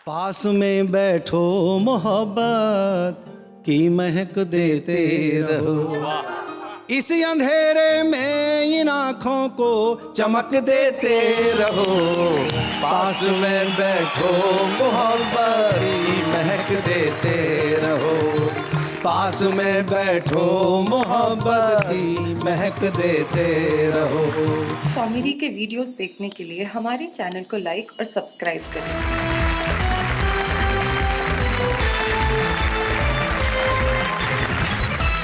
पास में बैठो मोहब्बत की महक देते रहो, इस अंधेरे में इन आँखों को चमक देते रहो। पास में बैठो मोहब्बत की महक देते रहो, पास में बैठो मोहब्बत की महक देते रहो। कॉमेडी के वीडियोस देखने के लिए हमारे चैनल को लाइक और सब्सक्राइब करें।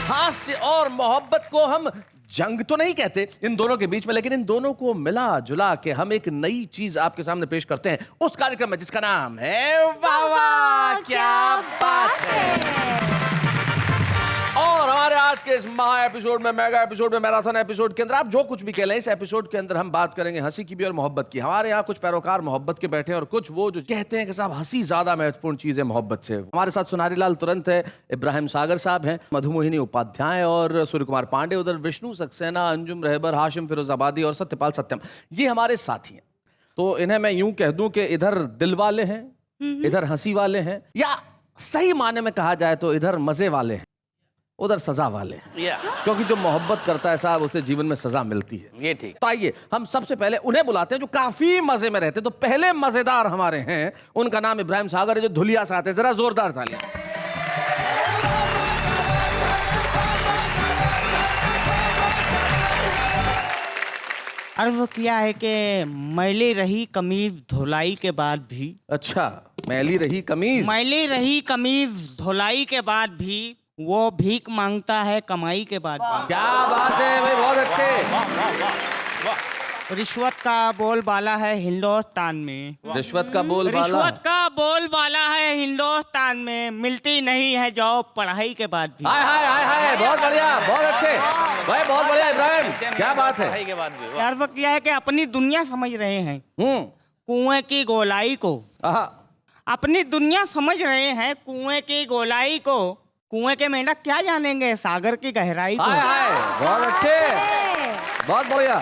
हास्य और मोहब्बत को हम जंग तो नहीं कहते इन दोनों के बीच में, लेकिन इन दोनों को मिला जुला के हम एक नई चीज आपके सामने पेश करते हैं उस कार्यक्रम में जिसका नाम है वाह वाह क्या बात है। और हमारे आज के इस महा एपिसोड में, मेगा एपिसोड में, मैराथन एपिसोड के अंदर आप जो कुछ भी कह लें, इस एपिसोड के अंदर हम बात करेंगे हंसी की भी और मोहब्बत की। हमारे यहाँ कुछ पैरोकार मोहब्बत के बैठे हैं और कुछ वो जो कहते हैं कि साहब हंसी ज्यादा महत्वपूर्ण चीज है मोहब्बत से। हमारे साथ सुनारी लाल तुरंत है, इब्राहिम सागर साहब हैं, मधुमोहिनी उपाध्याय और सूर्य कुमार पांडे, उधर विष्णु सक्सेना, अंजुम रहबर, हाशिम फिरोजाबादी और सत्यपाल सत्यम, ये हमारे साथी हैं। तो इन्हें मैं यूं कह दूं कि इधर दिल वाले हैं, इधर हंसी वाले हैं, या सही माने में कहा जाए तो इधर मजे वाले हैं, उधर सजा वाले हैं। क्योंकि जो मोहब्बत करता है साहब उसे जीवन में सजा मिलती है। ये ठीक। तो आइए हम सबसे पहले उन्हें बुलाते हैं जो काफी मजे में रहते हैं। तो पहले मजेदार हमारे हैं, उनका नाम इब्राहिम सागर है, जो धुलिया से आते हैं। जरा जोरदार तालियां। अर्ज किया है कि मैली रही कमीज धुलाई के बाद भी। अच्छा, मैली रही कमीज, मैली रही कमीज धुलाई के बाद भी वो भीख मांगता है कमाई के बाद भी। क्या बात है भाई, बहुत अच्छे। रिश्वत का बोलबाला है हिंदुस्तान में, रिश्वत का बोलबाला, रिश्वत का बोलबाला है हिंदुस्तान में, मिलती नहीं है जॉब पढ़ाई के बाद भी। हाय हाय हाय हाय, बहुत बढ़िया, बहुत अच्छे भाई, बहुत बढ़िया इब्राहिम, क्या बात है। अर्ज किया है कि अपनी दुनिया समझ रहे हैं कुएं की गोलाई को, अपनी दुनिया समझ रहे हैं कुएं की गोलाई को, कुएं के मेंढक क्या जानेंगे सागर की गहराई को। हाय हाय, बहुत अच्छे, बहुत बढ़िया।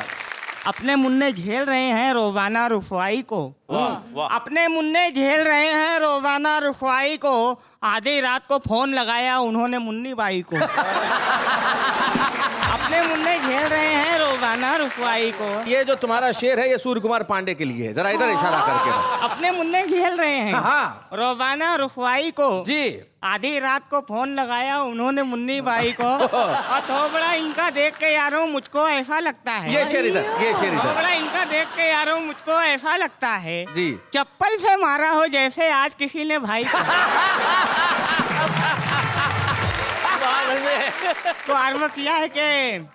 अपने मुन्ने झेल रहे हैं रोजाना रुसवाई को, अपने मुन्ने झेल रहे हैं रोजाना रुसवाई को, आधी रात को फोन लगाया उन्होंने मुन्नी बाई को। अपने मुन्ने झेल रहे हैं रोजाना रुसवाई को। ये जो तुम्हारा शेर है ये सूर्य कुमार पांडे के लिए है, जरा इधर इशारा करके। अपने मुन्ने झेल रहे हैं रोजाना रुसवाई को जी, आधी रात को फोन लगाया उन्होंने मुन्नी बाई को। और थोबड़ा इनका देख के यारों मुझको ऐसा लगता है, ये शेर इधर, ये शेर इधर। थोबड़ा इनका देख के यारों मुझको ऐसा लगता है जी, चप्पल से मारा हो जैसे आज किसी ने भाई को। तो आर्म किया है कि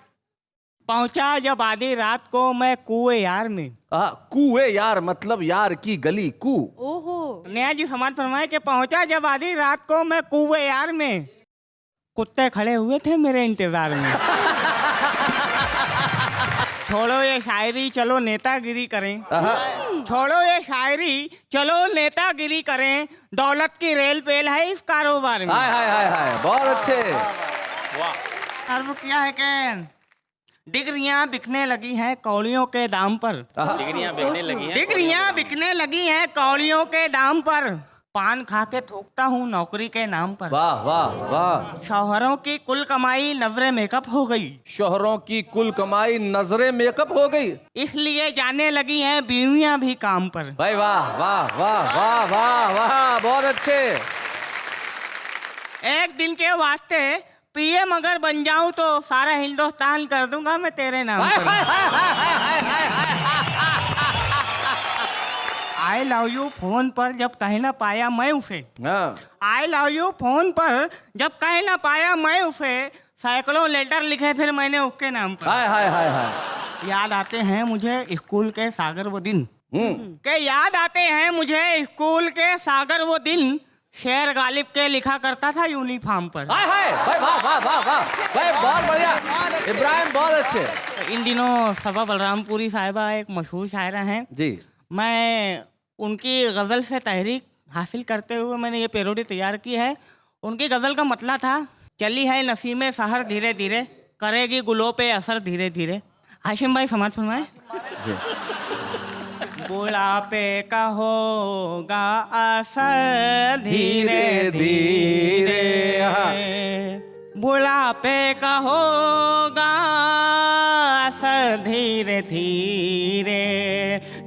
पहुंचा जब आधी रात को मैं कुएं यार में। कुएं यार मतलब यार की गली कू। ओहो, नया जी समाज फरमाए कि पहुंचा जब आधी रात को मैं कुएं यार में, कुत्ते खड़े हुए थे मेरे इंतजार में। छोड़ो ये शायरी चलो नेतागिरी करें, छोड़ो ये शायरी चलो नेतागिरी करें, दौलत की रेल पेल है इस कारोबार में। हाय हाय हाय हाय, बहुत अच्छे। अर्ज किया है कि डिग्रियां बिकने लगी हैं कौड़ियों के दाम पर, डिग्रियां बिकने लगी हैं, डिग्रियां बिकने लगी हैं कौड़ियों के दाम पर, पान खा के थूकता हूँ नौकरी के नाम पर। वाह वाह वाह। शौहरों की कुल कमाई नजरे मेकअप हो गई, शोहरों की कुल कमाई नजरे मेकअप हो गई, इसलिए जाने लगी हैं बीवियां भी काम पर। भाई वाह वाह वाह वाह वाह वाह, बहुत अच्छे। एक दिन के वास्ते पीएम अगर बन जाऊं तो सारा हिंदुस्तान कर दूंगा मैं तेरे नाम पर। आई लव यू फोन पर जब कह ना पाया मैं उसे, आई लव यू फोन पर जब कह ना पाया मैं उसे, सैकड़ों लेटर लिखे फिर मैंने उसके नाम पर। हाय हाय हाय हाय। याद आते हैं मुझे स्कूल के सागर वो दिन, के याद आते हैं मुझे स्कूल के सागर वो दिन, शेर गालिब के लिखा करता था यूनिफॉर्म पर। हाय हाय भाई, वाह वाह वाह वाह भाई, बहुत बढ़िया इब्राहिम, बहुत अच्छे। इन दिनों सबा बलरामपुरी साहिबा एक मशहूर शायरा हैं जी, मैं उनकी गज़ल से तहरीक हासिल करते हुए मैंने ये पैरोडी तैयार की है। उनकी गज़ल का मतलब था, चली है नसीमे सहर धीरे धीरे, करेगी गुलों पे असर धीरे धीरे। हाशिम भाई समाज फरमाए। बुढ़ापे का होगा असर धीरे धीरे, बुढ़ापे का होगा असर धीरे धीरे,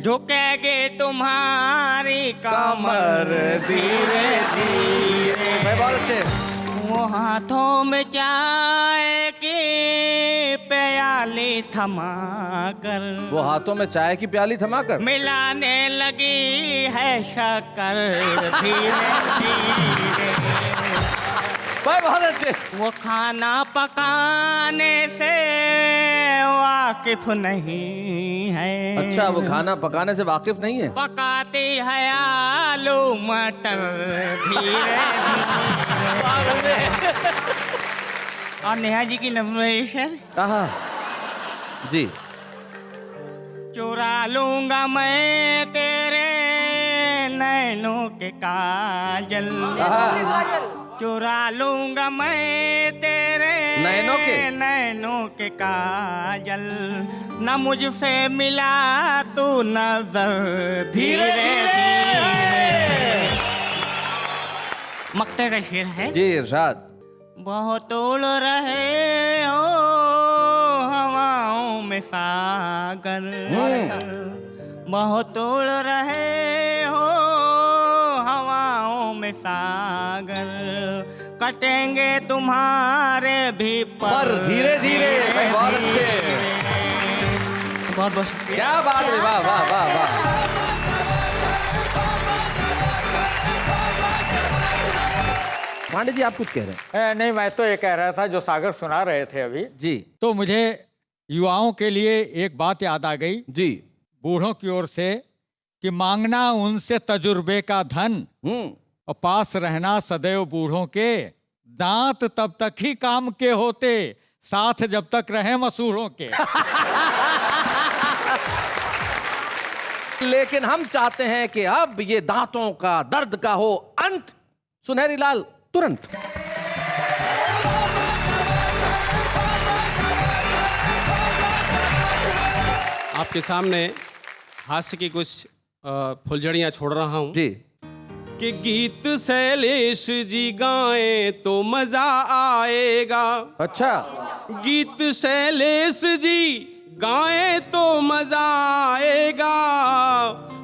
झुकेगी तुम्हारी कमर धीरे धीरे। बहुत अच्छे। वो हाथों में चाय की प्याली थमा कर, वो हाथों में चाय की प्याली थमाकर मिलाने लगी है शक्कर धीरे धीरे। बहुत अच्छे। वो खाना पकाने से वाकिफ नहीं है। अच्छा, वो खाना पकाने से वाकिफ नहीं है। पकाती है आलू मटर धीरे धीरे। और नेहा जी की नम्रेशन जी। चुरा लूंगा मैं तेरे नैनों के काजल, चुरा लूंगा मैं तेरे नैनों के काजल, न मुझसे मिला तू नजर धीरे धीरे। मक्ते का शेर है जी इरशाद। बहुत उड़ रहे हो हवाओं में सागर, बहुत उड़ रहे हो हवाओं में सागर, कटेंगे तुम्हारे भी पर धीरे धीरे। बहुत अच्छे। बहुत बहुत शुक्रिया। क्या बात है, वाह वाह वाह वाह। पांडे जी आप कुछ कह रहे हैं? नहीं, मैं तो ये कह रहा था जो सागर सुना रहे थे अभी जी, तो मुझे युवाओं के लिए एक बात याद आ गई जी। बूढ़ों की ओर से कि मांगना उनसे तजुर्बे का धन और पास रहना सदैव बूढ़ों के, दांत तब तक ही काम के होते साथ जब तक रहे मसूढ़ों के। लेकिन हम चाहते हैं कि अब ये दांतों का दर्द का हो अंत। सुनहरी लाल तुरंत। आपके सामने हास्य की कुछ फुलझड़ियां छोड़ रहा हूं जी। कि गीत शैलेश जी गाएं तो मजा आएगा। अच्छा। गीत शैलेश जी गाएं तो मजा आएगा,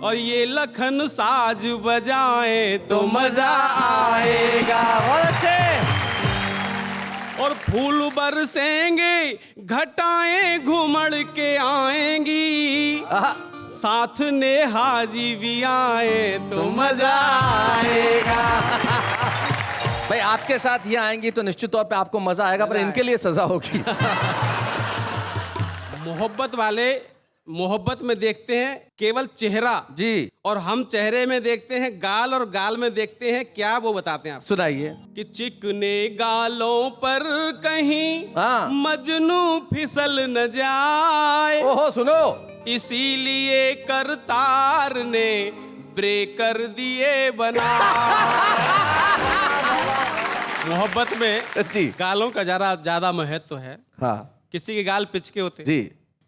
और ये लखन साज बजाएं तो मजा आएगा। बहुत अच्छे। और फूल बरसेंगे घटाएं घुमड़ के आएंगी, साथ नेहा जी भी आए तो मजा आएगा। भाई आपके साथ ये आएंगी तो निश्चित तौर पे आपको मजा आएगा, पर इनके लिए सजा होगी। मोहब्बत वाले मोहब्बत में देखते हैं केवल चेहरा जी, और हम चेहरे में देखते हैं गाल, और गाल में देखते हैं क्या, वो बताते हैं आप। सुनाइए। कि चिकने गालों पर कहीं मजनू फिसल न जाए, ओहो सुनो, इसीलिए करतार ने ब्रेकर दिए बना। मोहब्बत में जी गालों का ज्यादा महत्व है। हाँ किसी के गाल पिचके होते जी,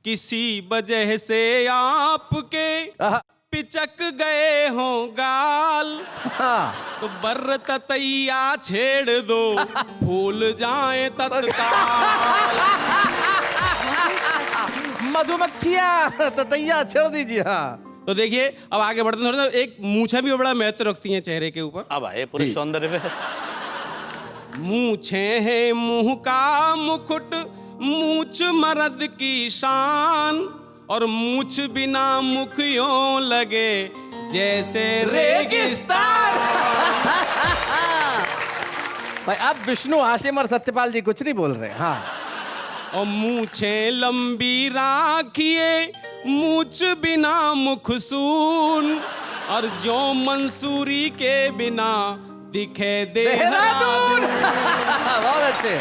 किसी वजह से आपके पिचक गए हो गाल, तो बर्र ततैया छेड़ दो फूल जाए तत्काल। मधुमक्खियां ततैया छेड़ दीजिए। हाँ तो देखिए अब आगे बढ़ते हैं थोड़ा, एक मूछें भी बड़ा महत्व रखती हैं चेहरे के ऊपर। अब आए पूरे सौंदर्य पे। मूछें हैं मुंह का मुकुट, मूछ मर्द की शान, और मूछ बिना मुख यूं लगे जैसे रेगिस्तान। भाई अब विष्णु हाशिम और सत्यपाल जी कुछ नहीं बोल रहे। हाँ। और मूछें लंबी राखिए, मूछ बिना मुख सून, और जो मंसूरी के बिना दिखे देहरादून। बहुत अच्छे,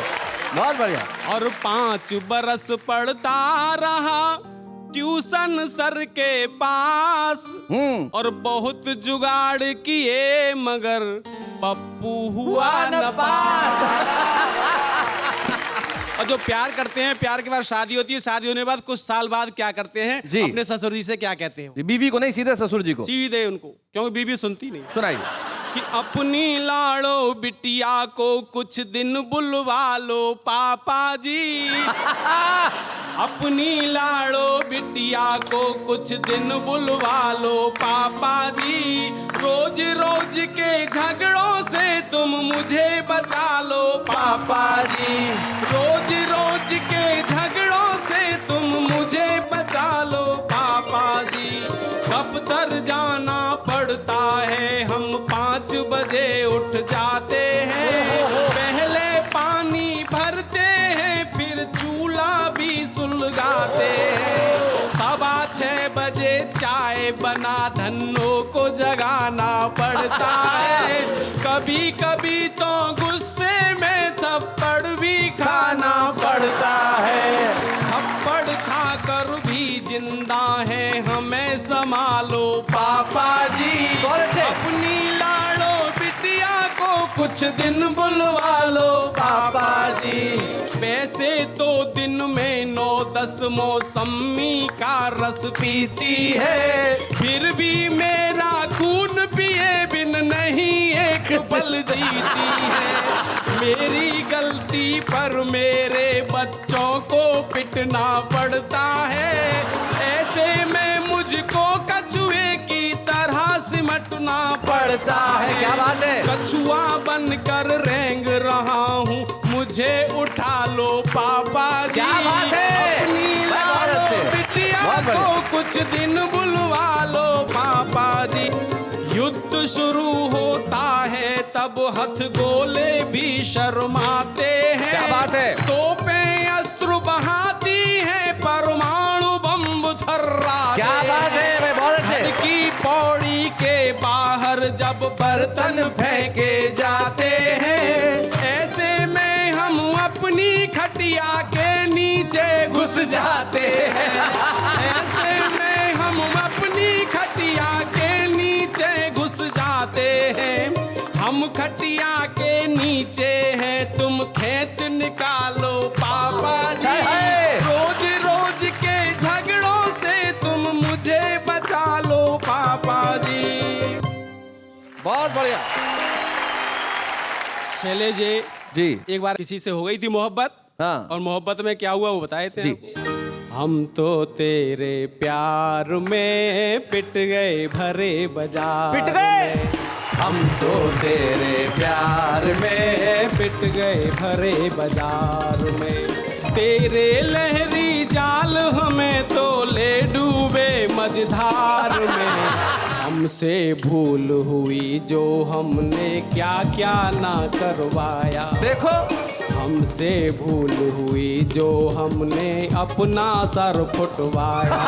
बहुत बढ़िया। और 5 बरस पढ़ता रहा ट्यूशन सर के पास, और बहुत जुगाड़ किए मगर पप्पू हुआ न पास। और जो प्यार करते हैं, प्यार के बाद शादी होती है, शादी होने के बाद कुछ साल बाद क्या करते हैं, जी। अपने ससुर जी से क्या कहते हैं? बीवी को नहीं, सीधे ससुर जी को सीधे उनको, क्योंकि बीवी सुनती नहीं। सुनाइए। कि अपनी लाड़ो बिटिया को कुछ दिन बुलवा लो पापा जी। अपनी लाड़ो बिटिया को कुछ दिन बुलवा लो पापा जी। रोज रोज के झगड़ों से तुम मुझे बचा लो पापा जी। रोज रोज के झगड़ों से तुम मुझे बचा लो पापा जी। दफ्तर जाना पड़ता है, हम 5 बजे उठ जाते हैं। पहले पानी भरते हैं, फिर चूल्हा भी सुलगाते हैं। 6:15 बजे चाय बना धन्नों को जगाना पड़ता है। कभी कभी तो गुस्से में थप्पड़ भी खाना पड़ता है। थप्पड़ खाकर भी जिंदा है, हमें संभालो पापा जी। अपनी लाड़ो बिटिया को कुछ दिन बुलवा लो पापा जी। वैसे तो दिन में 9-10 मौसमी का रस पीती है, फिर भी मेरा खून पिए बिन नहीं एक पल जीती है। मेरी गलती पर मेरे बच्चों को पिटना पड़ता है। ऐसे में मुझको कछुए की तरह सिमटना पड़ता है। क्या बात है? कछुआ बनकर रेंग रहा हूँ, मुझे उठा लो पापा जी। क्या बात है? अपनी लाड़ो बिटिया को कुछ दिन बुलवा लो पापा जी। युद्ध शुरू होता है तब हथगोले भी शर्माते हैं। क्या बात है? तोपें अस्त्र बहाती हैं, परमाणु बम थर्राते। क्या बात है? मैं बहुत अच्छे। घर की पौड़ी के बाहर जब बर्तन फेंके जाते हैं, ऐसे में हम अपनी खटिया के नीचे घुस जाते हैं। ऐसे में हम अपनी खटिया के नीचे घुस जाते हैं। हम खटिया के नीचे हैं, तुम खींच निकालो पापा जी। रोज रोज के झगड़ों से तुम मुझे बचा लो पापा जी। बहुत बढ़िया शैलेश जी। एक बार किसी से हो गई थी मोहब्बत। हाँ। और मोहब्बत में क्या हुआ वो बताए थे जी। हम तो तेरे प्यार में पिट गए भरे बाजार। पिट गए? में। हम तो तेरे प्यार में पिट गए भरे बाजार में। तेरे लहरी जाल हमें तो ले डूबे मझधार में। हमसे भूल हुई जो हमने क्या क्या ना करवाया। देखो, हमसे भूल हुई जो हमने अपना सर फुटवाया।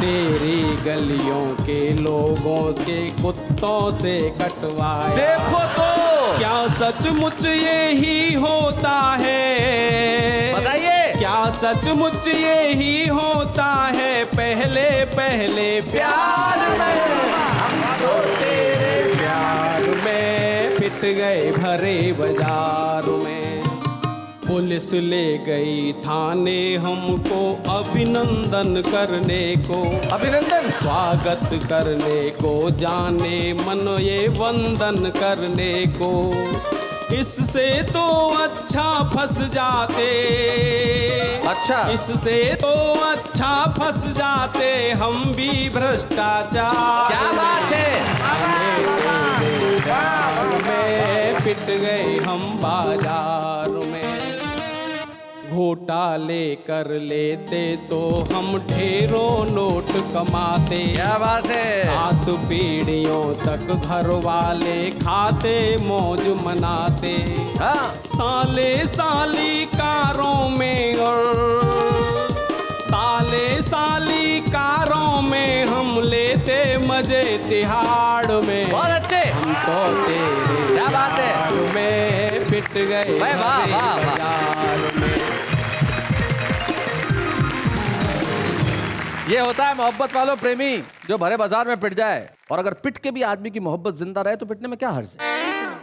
तेरी गलियों के लोगों के कुत्तों से कटवाया। देखो तो क्या सचमुच यही होता है? बताइए। क्या सचमुच यही होता है? पहले पहले प्यार में हम तो तेरे प्यार में पिट गए भरे बाजार में। पुलिस ले गई थाने हमको अभिनंदन करने को। अभिनंदन? स्वागत करने को, जाने मन ये वंदन करने को। इससे तो अच्छा फंस जाते। अच्छा। इससे तो अच्छा फंस जाते हम भी भ्रष्टाचार। क्या बात है? में पिट गए हम बाजार में। घोटाले कर लेते तो हम ढेरों नोट कमाते। क्या बात है? 7 पीढ़ियों तक घर वाले खाते मौज मनाते। हाँ। साले साली कारों में और साले साली कारों में हम लेते मजे तिहाड़ में। बहुत अच्छे। हम तो तेरे क्या बात है? प्यार में पिट गए वाह, वाह, भरे वाह, वाह। बाजार में। ये होता है मोहब्बत वालों प्रेमी जो भरे बाजार में पिट जाए। और अगर पिट के भी आदमी की मोहब्बत जिंदा रहे तो पिटने में क्या हर्ज है?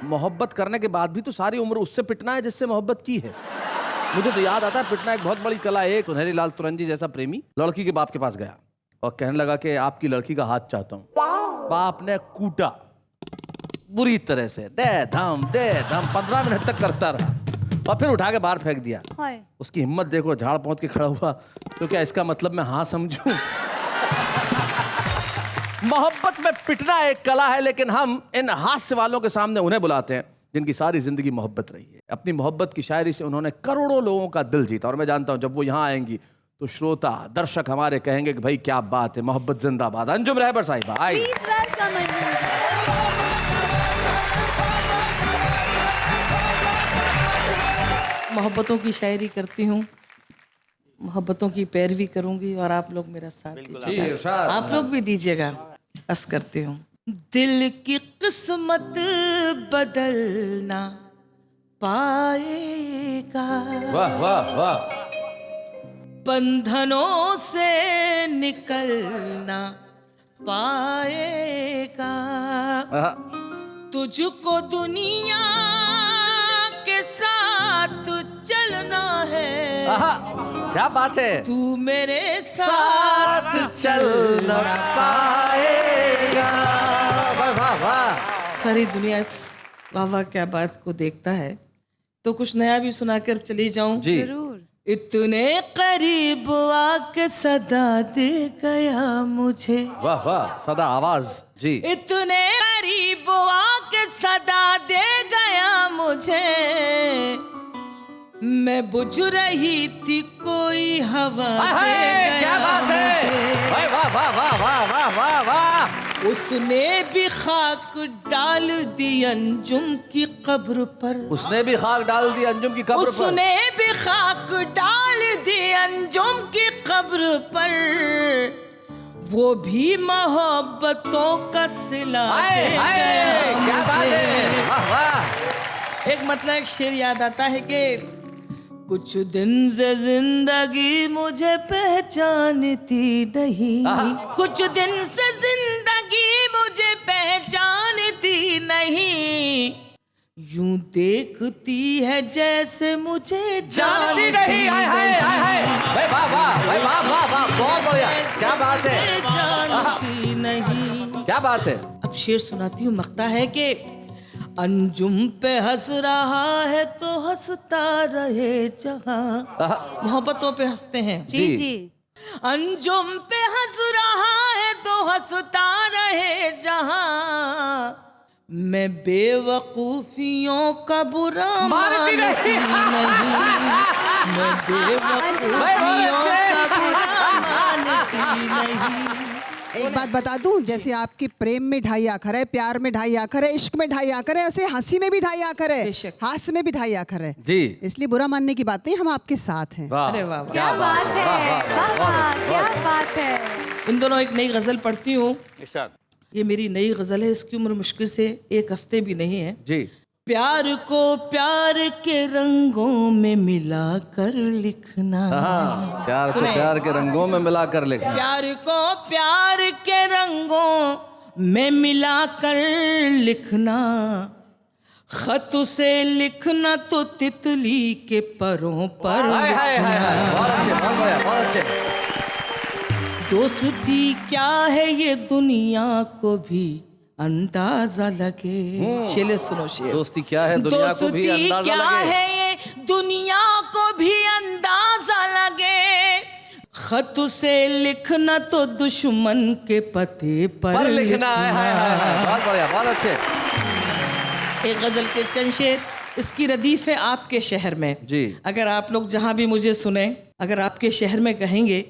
मोहब्बत करने के बाद भी तो सारी उम्र उससे पिटना है जिससे मोहब्बत की है। मुझे तो याद आता है पिटना एक बहुत बड़ी कला है। सुनहरी लाल तुरंजी जैसा प्रेमी लड़की के बाप के पास गया और कहने लगा कि आपकी लड़की का हाथ चाहता हूँ। बाप ने कूटा बुरी तरह से, दे धम 15 मिनट तक करता रहा और फिर उठा के बाहर फेंक दिया। उसकी हिम्मत देखो, झाड़ पहुंच के खड़ा हुआ। तो क्या इसका मतलब मैं हाँ समझूं? मोहब्बत में पिटना एक कला है, लेकिन हम इन हास्य वालों के सामने उन्हें बुलाते हैं जिनकी सारी जिंदगी मोहब्बत रही है। अपनी मोहब्बत की शायरी से उन्होंने करोड़ों लोगों का दिल जीता और मैं जानता हूं जब वो यहाँ आएंगी तो श्रोता दर्शक हमारे कहेंगे कि भाई क्या बात है, मोहब्बत जिंदाबाद। अंजुम रहबर साहिबा आई। मोहब्बतों की शायरी करती हूँ, मोहब्बतों की पैरवी करूंगी और आप लोग मेरा साथ दीजिएगा, आप लोग भी दीजिएगा। बस करती हूँ। दिल की किस्मत बदलना पाएगा, वाह वाह वाह। बंधनों से निकलना पाएगा, तुझको दुनिया के साथ चलना है। क्या बात है, तू मेरे साथ चल न पाएगा। वाह वाह वाह। सारी दुनिया इस वाह वाह क्या बात को देखता है, तो कुछ नया भी सुनाकर चली जाऊं। जी इतने करीब आके सदा दे गया मुझे। वाह वाह, सदा आवाज जी। इतने करीब आके सदा दे गया मुझे, मैं बुझ रही थी कोई हवा दे गया। क्या बात है, वाह वाह वाह वाह वाह वाह वाह। उसने भी खाक डाल दी अंजुम की कब्र पर, उसने भी खाक डाल दी अंजुम की कब्र पर, उसने भी खाक डाल दी अंजुम की कब्र पर, वो भी मोहब्बतों का सिला दे गया क्या बात मुझे। है, वाह वाह। एक मतलब एक शेर याद आता है कि कुछ दिन से जिंदगी मुझे पहचानती नहीं, कुछ दिन से जिंदगी मुझे पहचानती नहीं, यूं देखती है जैसे मुझे जानती नहीं। हाय हाय हाय हाय, भाई वाह वाह, भाई वाह वाह वाह, बहुत बढ़िया, क्या बात है, जानती नहीं। क्या बात है। अब शेर सुनाती हूँ। मकता है कि अंजुम पे हंस रहा है तो हंसता रहे जहां। मोहब्बतों पे हंसते हैं जी जी। अंजुम पे हंस रहा है तो हंसता रहे जहां, मैं बेवकूफियों का बुरा मानती नहीं, मैं बेवकूफियों का बुरा मानती नहीं। एक बात बता दूं, जैसे आपकी प्रेम में 2.5 आखर है, प्यार में 2.5 आखर है, इश्क में 2.5 आखर है, ऐसे हंसी में भी 2.5 आखर है, हास्य में भी 2.5 आखर है जी। इसलिए बुरा मानने की बात नहीं, हम आपके साथ हैं। अरे वाह, क्या बात है, क्या बात है। इन दोनों एक नई गजल पढ़ती हूँ। ये मेरी नई गजल है, इसकी उम्र मुश्किल से 1 हफ्ते भी नहीं है जी। प्यार को प्यार के रंगों में मिला कर लिखना, प्यार को प्यार के रंगों में मिला कर लिखना, प्यार को प्यार के रंगों में मिला कर लिखना, खत से लिखना तो तितली के परों पर लिखना। बहुत अच्छे, बहुत बढ़िया, बहुत अच्छे। दोस्ती क्या है ये दुनिया को भी अंदाजा लगे। शेर सुनो शेर। दोस्ती क्या है दुनिया को भी अंदाजा क्या लगे, है ये दुनिया को भी अंदाजा लगे, खत से लिखना तो दुश्मन के पते पर लिखना है। बहुत बढ़िया, बहुत अच्छे। एक गजल के चंद शेर, इसकी रदीफ है आपके शहर में जी। अगर आप लोग जहाँ भी मुझे सुने, अगर आपके शहर में कहेंगे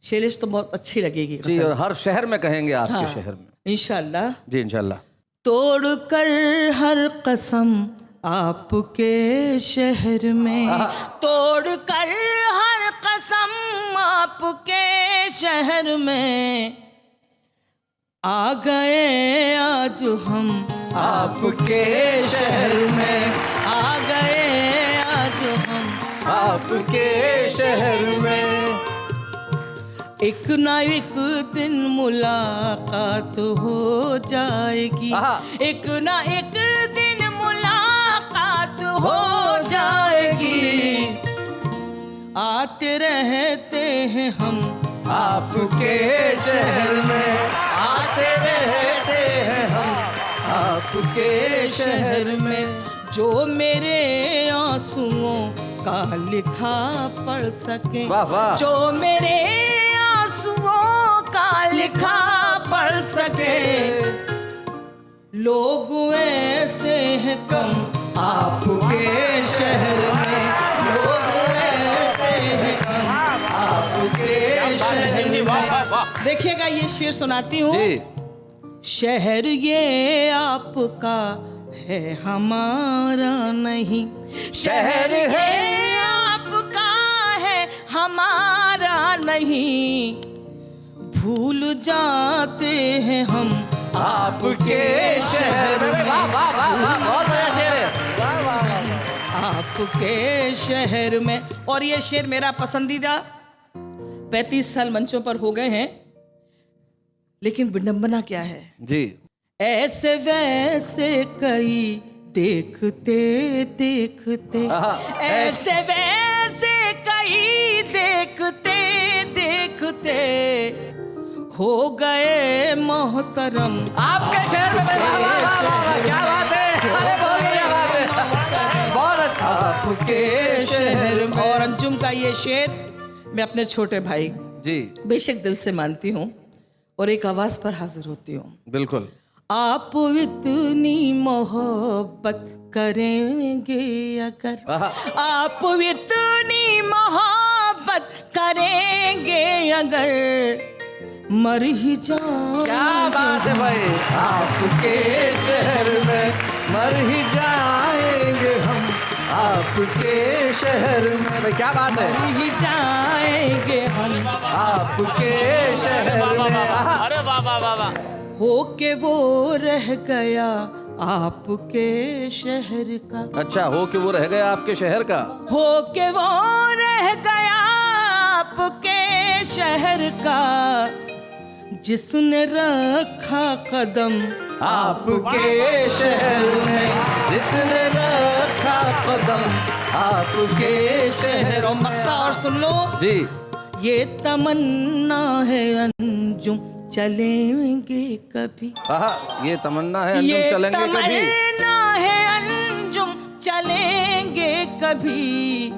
शेरिश तो बहुत अच्छी लगेगी जी, और हर शहर में कहेंगे आपके हाँ, शहर में इंशाल्लाह जी, इंशाल्लाह। तोड़ कर हर कसम आपके शहर में, तोड़ कर हर कसम आपके शहर में, आ गए आज हम आपके शहर में, आ गए आज हम आपके शहर में। एक ना एक दिन मुलाकात हो जाएगी, एक ना एक दिन मुलाकात हो जाएगी, आते रहते हैं हम आपके शहर में, आते रहते हैं हम आपके शहर में। जो मेरे आंसुओं का लिखा पढ़ सके, वाह वाह। जो मेरे आंसुओं का लिखा पढ़ सके। लोग ऐसे हैं कम आपके शहर में, लोग ऐसे हैं कम आपके शहर में। देखिएगा ये शेर सुनाती हूँ। शहर ये आपका है हमारा नहीं, शहर है आपका है हमारा नहीं। भूल जाते हैं हम आपके शहर में, आपके शहर में। और ये शेर मेरा पसंदीदा 35 साल मंचों पर हो गए हैं, लेकिन विडंबना क्या है जी। ऐसे वैसे कई देखते देखते, ऐसे वैसे कई देखते देखते हो गए मोहतरम आपके शहर में। क्या बात है, अरे बहुत बढ़िया बात है, बहुत अच्छा। आपके शहर में। और अंजुम का ये शेर मैं अपने छोटे भाई जी बेशक दिल से मानती हूँ और एक आवाज पर हाजिर होती हूँ। बिल्कुल। आप इतनी मोहब्बत करेंगे अगर, आप इतनी मोहब्बत करेंगे अगर, मर ही जाएंगे। क्या बात है भाई, आपके शहर में मर ही जाएंगे हम आपके शहर में। भाई क्या बात है, मर ही जाएंगे हम आपके शहर में। अरे वाह वाह वाह वाह। हो के वो रह गया आपके शहर का। अच्छा, हो कि वो रह गया आपके शहर का। हो के वो रह गया आपके शहर का, जिसने रखा कदम आपके शहर में, जिसने रखा कदम आपके शहर। और मक्का और सुन लो जी। ये तमन्ना है अंजुम चलेंगे कभी, ये तमन्ना है अंजुम चलेंगे कभी, ये तमन्ना है अंजुम चलेंगे कभी।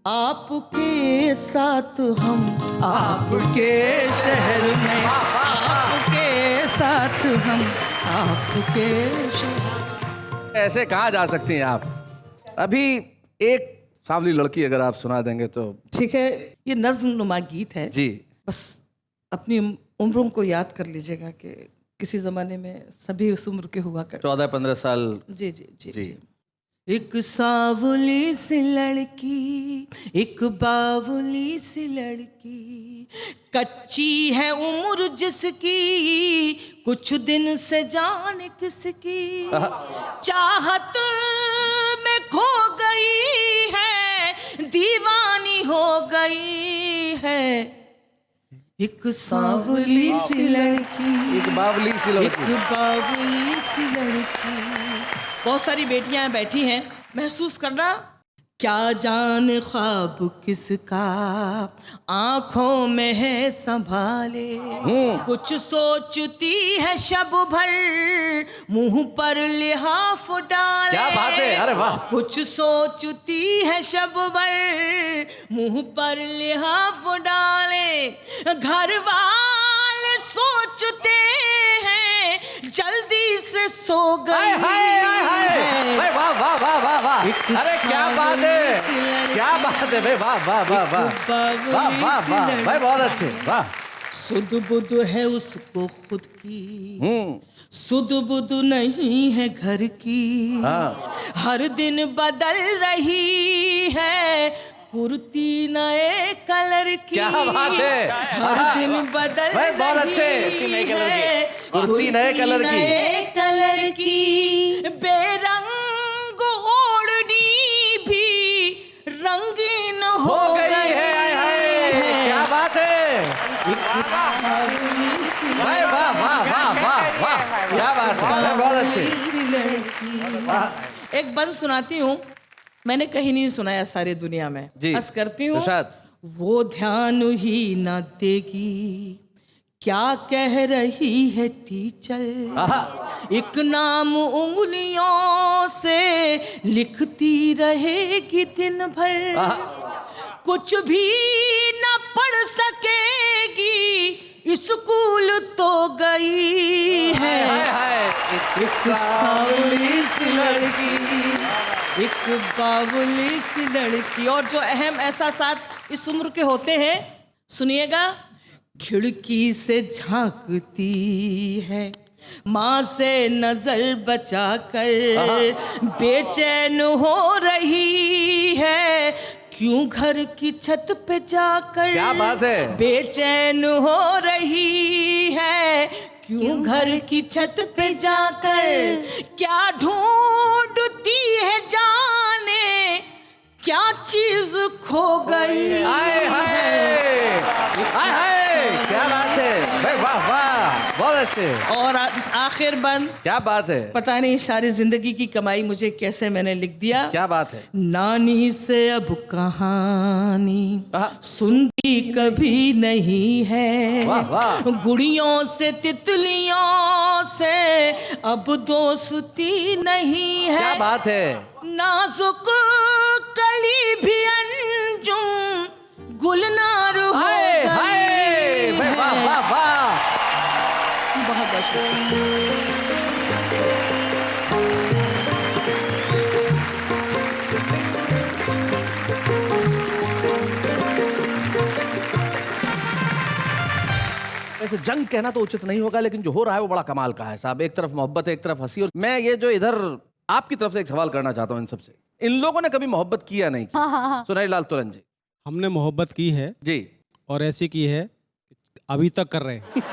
आपके साथ हम आपके शहर में, आपके साथ हम आपके शहर। ऐसे कहाँ जा सकती हैं आप। अभी एक सांवली लड़की अगर आप सुना देंगे तो। ठीक है, ये नज्म नुमा गीत है जी। बस अपनी उम्रों को याद कर लीजिएगा कि किसी जमाने में सभी उस उम्र के हुआ कर। 14-15 साल। जी जी जी जी। एक सावली सी लड़की, एक बावली सी लड़की, कच्ची है उम्र जिसकी, कुछ दिन से जान किसकी, चाहत में खो गई है, दीवानी हो गई है। एक सावली सी लड़की, एक बावली सी लड़की, एक बावली सी लड़की। बहुत सारी बेटियां बैठी हैं, महसूस करना क्या जान ख्वाब किसका आंखों में है संभाले, कुछ सोचती है शब भर मुंह पर लिहाफ डाले। क्या बात है, अरे वाह। कुछ सोचती है शब भर मुंह पर लिहाफ डाले, घर वाले सोचते हैं जल्दी से सो गई है। वाह वाह वाह वाह वाह, अरे क्या बात है, क्या बात है भाई, वाह वाह वाह वाह वाह वाह वाह भाई, बहुत अच्छे, वाह। सुध बुध है उसको खुद की, सुध बुध नहीं है घर की, हर दिन बदल रही है कुर्ती नए कलर की। क्या बात है, हर दिन बदल भाई बहुत अच्छे, है कुर्ती नए कलर की, नए कलर की, बेरंग ओढ़नी भी रंगीन हो गई है। क्या बात है, भाई वाह वाह वाह वाह वाह, क्या बात है, बहुत अच्छे। एक बंद सुनाती हूँ, मैंने कहीं नहीं सुनाया सारी दुनिया में। जी बस करती हूँ। इरशाद। वो ध्यान ही न देगी क्या कह रही है टीचर, एक नाम उंगलियों से लिखती रहेगी दिन भर, कुछ भी न पढ़ सकेगी स्कूल तो गई है, एक सावली सी लड़की, एक बावली सी लड़की। और जो अहम एहसासात इस उम्र के होते हैं सुनिएगा। खिड़की से झांकती है माँ से नजर बचाकर, बेचैन हो रही है क्यों घर की छत पे जाकर। क्या बात है। बेचैन हो रही है क्यों घर की छत पे जाकर, क्या ढूंढती है जाने क्या चीज खो गई है। क्या बात है भाई, वाह वाह, बहुत अच्छे। और आखिर बंद, क्या बात है। पता नहीं सारी जिंदगी की कमाई मुझे कैसे मैंने लिख दिया। क्या बात है। नानी से अब कहानी सुनती कभी नहीं है, वाह वाह। गुड़ियों से तितलियों से अब दोस्ती नहीं है। क्या बात है। नाजुक कली भी अंजुम गुलनार हो गई। वाह वाह वाह। बहुत वैसे जंग कहना तो उचित नहीं होगा, लेकिन जो हो रहा है वो बड़ा कमाल का है साहब। एक तरफ मोहब्बत है, एक तरफ हंसी। और मैं ये जो इधर आपकी तरफ से एक सवाल करना चाहता हूँ इन सबसे, इन लोगों ने कभी मोहब्बत की या नहीं की? सुनाई लाल तुरंत जी। हमने मोहब्बत की है जी, और ऐसी की है अभी तक कर रहे हैं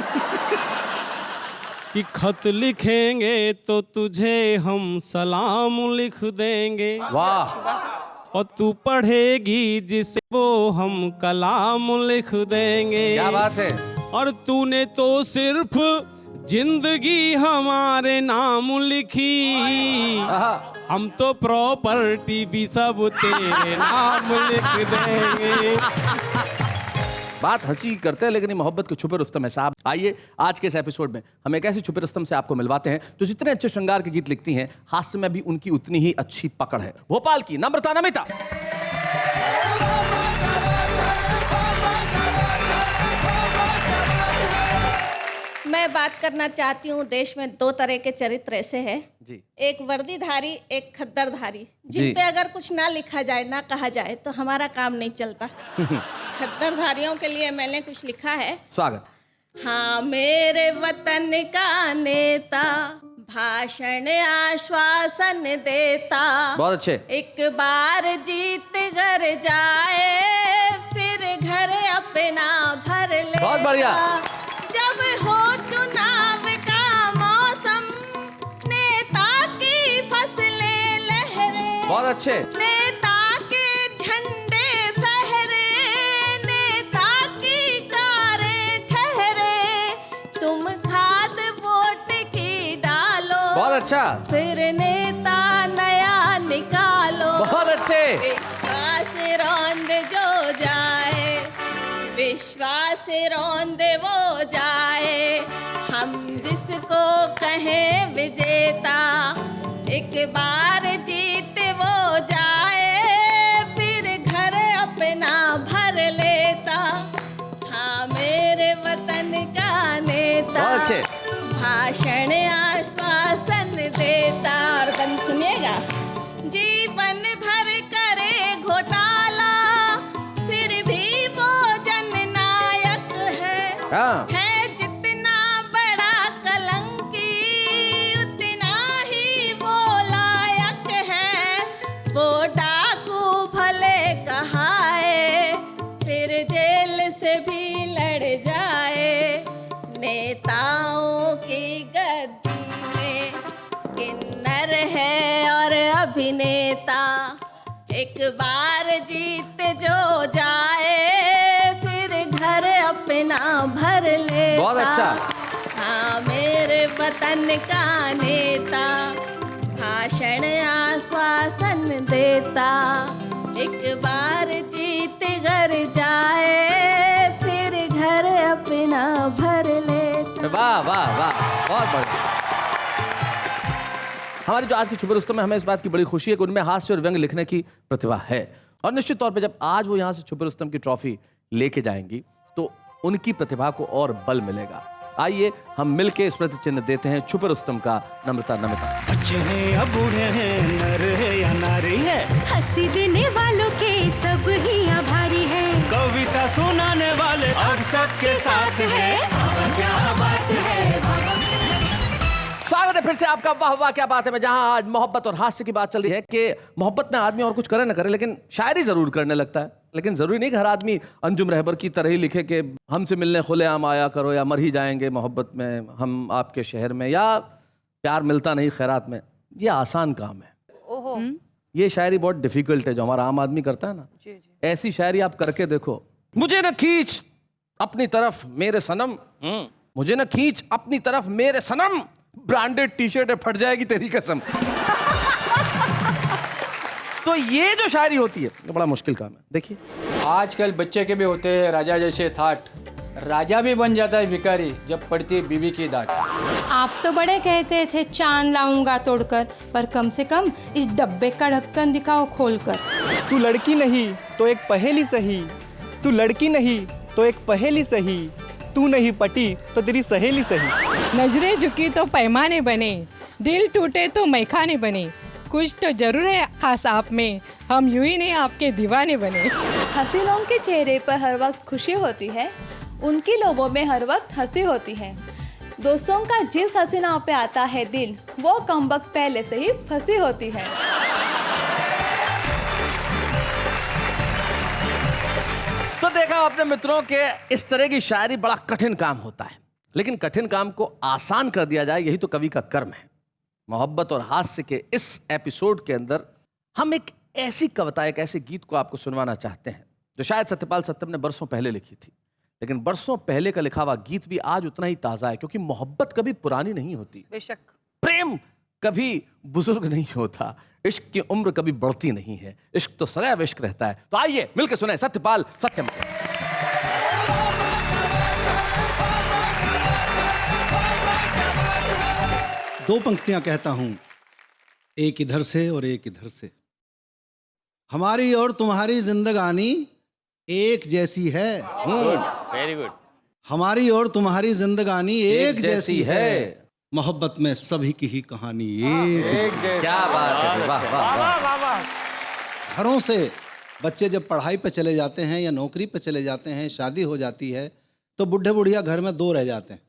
कि खत लिखेंगे तो तुझे हम सलाम लिख देंगे, वाह। और तू पढ़ेगी जिसे वो हम कलाम लिख देंगे। क्या बात है। और तूने तो सिर्फ जिंदगी हमारे नाम लिखी, हम तो प्रॉपर्टी भी सब तेरे नाम लिख देंगे। बात हंसी करते हैं, लेकिन ये मोहब्बत के छुपे रुस्तम है साहब। आइए आज के इस एपिसोड में हम एक ऐसी छुपे रुस्तम से आपको मिलवाते हैं जो जितने अच्छे श्रृंगार के गीत लिखती हैं, हास्य में भी उनकी उतनी ही अच्छी पकड़ है। भोपाल की नम्रता नमिता। मैं बात करना चाहती हूँ, देश में दो तरह के चरित्र ऐसे हैं जी। एक वर्दीधारी, एक खद्दरधारी, जिन पे अगर कुछ ना लिखा जाए, ना कहा जाए तो हमारा काम नहीं चलता। खद्दरधारियों के लिए मैंने कुछ लिखा है। स्वागत। हाँ, मेरे वतन का नेता भाषण आश्वासन देता, बहुत अच्छे। एक बार जीत घर जाए फिर घर अपना भर ले। बहुत बढ़िया। जब हो चुनाव का मौसम, नेता की फसलें लहरे, बहुत अच्छे। नेता के झंडे फहरे, नेता की कारें ठहरे, तुम खाद वोट की डालो, बहुत अच्छा। फिर नेता नया निकालो। बहुत अच्छे। विश्वास रौंद जो जाए, विश्वास रौंद वो जाए, हम जिसको कहें विजेता, एक बार जीत वो जाए फिर घर अपना भर लेता। हाँ, मेरे वतन का नेता भाषण आश्वासन देता। और बंद सुनिएगा। जीवन भर करे घोटाला, फिर भी वो जननायक है जितना बड़ा कलंकी, उतना ही वो लायक है। वो डाकू भले कहाए, फिर जेल से भी लड़ जाए, नेताओं की गद्दी में किन्नर है और अभिनेता, एक बार जीत जो जाए फिर घर अपना भर लेता। बहुत अच्छा। हाँ, मेरे वतन का नेता भाषण आश्वासन देता, एक बार जीत घर जाए फिर घर अपना भर लेता। वाह वाह वाह, बहुत बढ़िया। हमारी जो आज की छुपे रुस्तम में हमें इस बात की बड़ी खुशी है कि उनमें हास्य और व्यंग लिखने की प्रतिभा है, और निश्चित तौर पे जब आज वो यहाँ से छुपे रुस्तम की ट्रॉफी लेके जाएंगी तो उनकी प्रतिभा को और बल मिलेगा। आइए हम मिलके स्मृति चिन्ह देते हैं छुपे रुस्तम का नम्रता नमिता। बच्चे हैं या बूढ़े हैं, नर है या नारी है, हंसी देने वालों के सब ही आभारी है, कविता सुनाने वाले अब सबके साथ है। क्या बात है। स्वागत है फिर से आपका वाह वाह क्या बात है में, जहां आज मोहब्बत और हास्य की बात चल रही है कि मोहब्बत में आदमी और कुछ करे ना करे लेकिन शायरी जरूर करने लगता है। लेकिन जरूरी नहीं कि हर आदमी अंजुम रहबर की तरह ही लिखे कि हमसे मिलने खुलेआम आया करो, या मर ही जाएंगे मोहब्बत में हम आपके शहर में, या प्यार मिलता नहीं खैरात में। ये आसान काम है। ये शायरी बहुत डिफिकल्ट है जो हमारा आम आदमी करता है ना। ऐसी शायरी आप करके देखो। मुझे न खींच अपनी तरफ मेरे सनम, मुझे न खींच अपनी तरफ मेरे सनम, ब्रांडेड टी शर्ट है फट जाएगी तेरी कसम। तो ये जो शायरी होती है ये बड़ा मुश्किल काम है। देखिए आजकल बच्चे के भी होते हैं राजा जैसे ठाट, राजा भी बन जाता है भिखारी जब पड़ती है बीवी की डांट। आप तो बड़े कहते थे चांद लाऊंगा तोड़कर, पर कम से कम इस डब्बे का ढक्कन दिखाओ खोलकर। तू लड़की नहीं तो एक पहेली सही, तू लड़की नहीं तो एक पहेली सही, तू नहीं पटी तो तेरी सहेली सही। नजरें झुकी तो पैमाने बने, दिल टूटे तो मैखाने बने, कुछ तो जरूर है खास आप में, हम यूं ही नहीं आपके दीवाने बने। हसीनों के चेहरे पर हर वक्त खुशी होती है, उनकी लोगों में हर वक्त हंसी होती है। दोस्तों का जिस हसीना पे आता है दिल, वो कमबख्त पहले से ही फंसी होती है। तो देखा अपने मित्रों के इस तरह की शायरी बड़ा कठिन काम होता है, लेकिन कठिन काम को आसान कर दिया जाए यही तो कवि का कर्म है। मोहब्बत और हास्य के इस एपिसोड के अंदर हम एक ऐसी कविता, एक ऐसे गीत को आपको सुनवाना चाहते हैं जो शायद सत्यपाल सत्यम ने बरसों पहले लिखी थी, लेकिन बरसों पहले का लिखा हुआ गीत भी आज उतना ही ताजा है, क्योंकि मोहब्बत कभी पुरानी नहीं होती, बेशक प्रेम कभी बुजुर्ग नहीं होता, इश्क की उम्र कभी बढ़ती नहीं है, इश्क तो सदैव इश्क रहता है। तो आइए मिलकर सुने सत्यपाल सत्यम। दो पंक्तियां कहता हूं, एक इधर से और एक इधर से। हमारी और तुम्हारी जिंदगानी एक जैसी है। Very good. हमारी और तुम्हारी जिंदगानी एक जैसी है, मोहब्बत में सभी की ही कहानी एक जैसी। क्या बात है, वाह वाह वाह। घरों से बच्चे जब पढ़ाई पे चले जाते हैं या नौकरी पे चले जाते हैं, शादी हो जाती है, तो बुढ़े बुढ़िया घर में दो रह जाते हैं।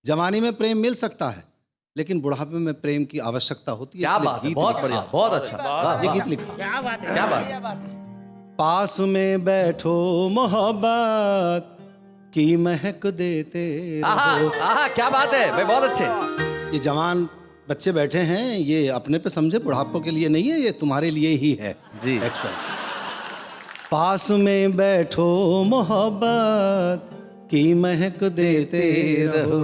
जवानी में प्रेम मिल सकता है, लेकिन बुढ़ापे में प्रेम की आवश्यकता होती है। क्या बात है, बहुत बढ़िया, बहुत अच्छा। ये गीत लिखा। क्या बात है, क्या बात। पास में बैठो मोहब्बत की महक देते रहो। आहा, क्या बात है भाई, बहुत अच्छे। ये जवान बच्चे बैठे हैं, ये अपने पे समझे, बुढ़ापों के लिए नहीं है, ये तुम्हारे लिए ही है जी। पास में बैठो मोहब्बत की महक देते रहो,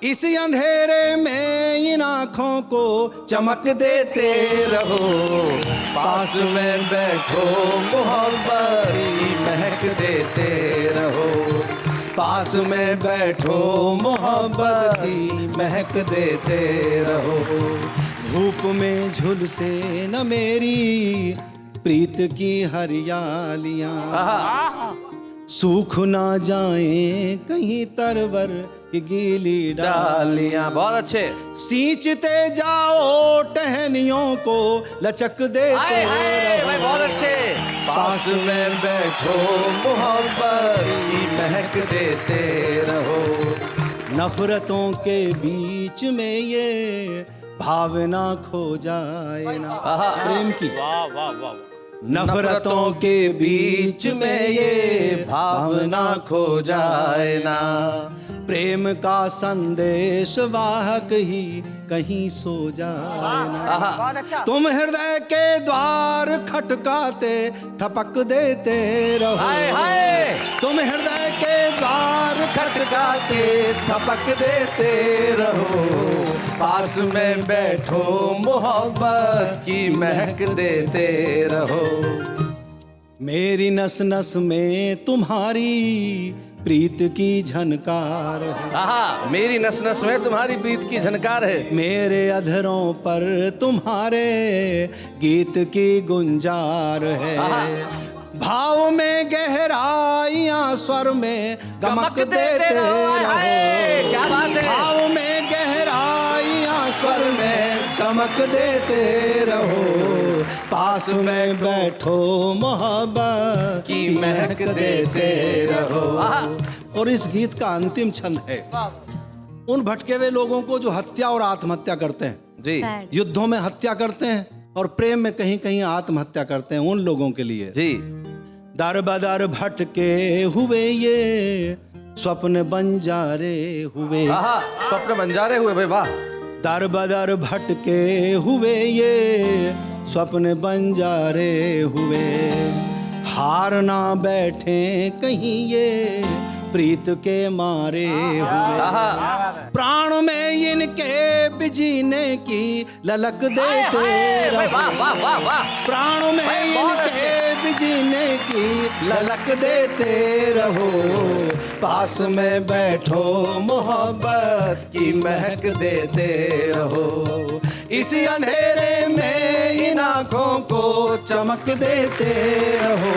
इस अंधेरे में इन आँखों को चमक देते रहो। पास में बैठो मोहब्बत की महक देते रहो, पास में बैठो मोहब्बत की महक देते रहो। धूप में झुलसे न मेरी प्रीत की हरियालियाँ, सूख ना जाए कहीं तरवर की गीली डालियाँ। बहुत अच्छे। सींचते जाओ टहनियों को लचक देते रहो। बहुत अच्छे। पास में बैठो मोहब्बत की महक देते रहो, नफरतों के बीच में ये भावना खो जाए ना। प्रेम की वाह वाह वाह। नफरतों के बीच में ये भावना खो जाए ना, प्रेम का संदेश वाहक ही कहीं सो जाए ना। तुम हृदय के द्वार खटकाते थपक देते रहो, तुम हृदय के द्वार खटकाते थपक देते रहो, पास में बैठो मोहब्बत की महक देते रहो। मेरी नस नस में तुम्हारी प्रीत की झनकार है। आहा, मेरी नस नस में तुम्हारी प्रीत की झनकार है। मेरे अधरों पर तुम्हारे गीत की गुंजार है। भाव में गहराइयां स्वर में गमक देते रहो। क्या बात है। भाव में गहराइयां स्वर में गमक देते रहो, पास में बैठो मोहब्बत की महक देते रहो। और इस गीत का अंतिम छंद है उन भटके हुए लोगों को जो हत्या और आत्महत्या करते हैं जी, युद्धों में हत्या करते हैं और प्रेम में कहीं कहीं आत्महत्या करते हैं, उन लोगों के लिए जी। दर बदर भटके हुए ये स्वप्न बंजारे हुए। स्वप्न बंजारे हुए भाई, वाह। दर बदर भटके हुए ये स्वप्न बंजारे हुए, हार ना बैठे कहीं ये प्रीत के मारे हुए। प्राण में इनके बिजीने की ललक देते रहो। प्राण में इनके बिजीने की ललक देते रहो, पास में बैठो मोहब्बत की महक देते रहो। इसी अंधेरे में इन आँखों को चमक देते रहो,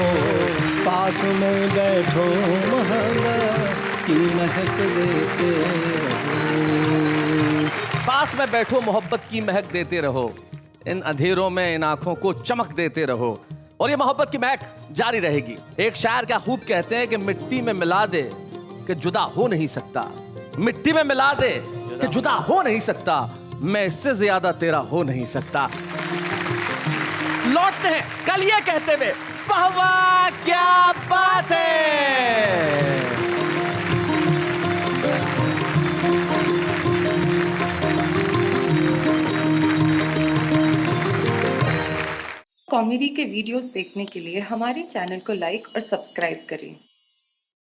पास में बैठो मोहब्बत की महक देते रहो। पास में बैठो मोहब्बत की महक देते रहो, इन अंधेरों में इन आंखों को चमक देते रहो, और ये मोहब्बत की महक जारी रहेगी। एक शायर क्या खूब कहते हैं कि मिट्टी में मिला दे कि जुदा हो नहीं सकता, मिट्टी में मिला दे कि जुदा हो नहीं सकता, मैं इससे ज्यादा तेरा हो नहीं सकता। लौटते हैं कल ये कहते हुए, वाह वाह क्या बात है। कॉमेडी के वीडियोस देखने के लिए हमारे चैनल को लाइक और सब्सक्राइब करें।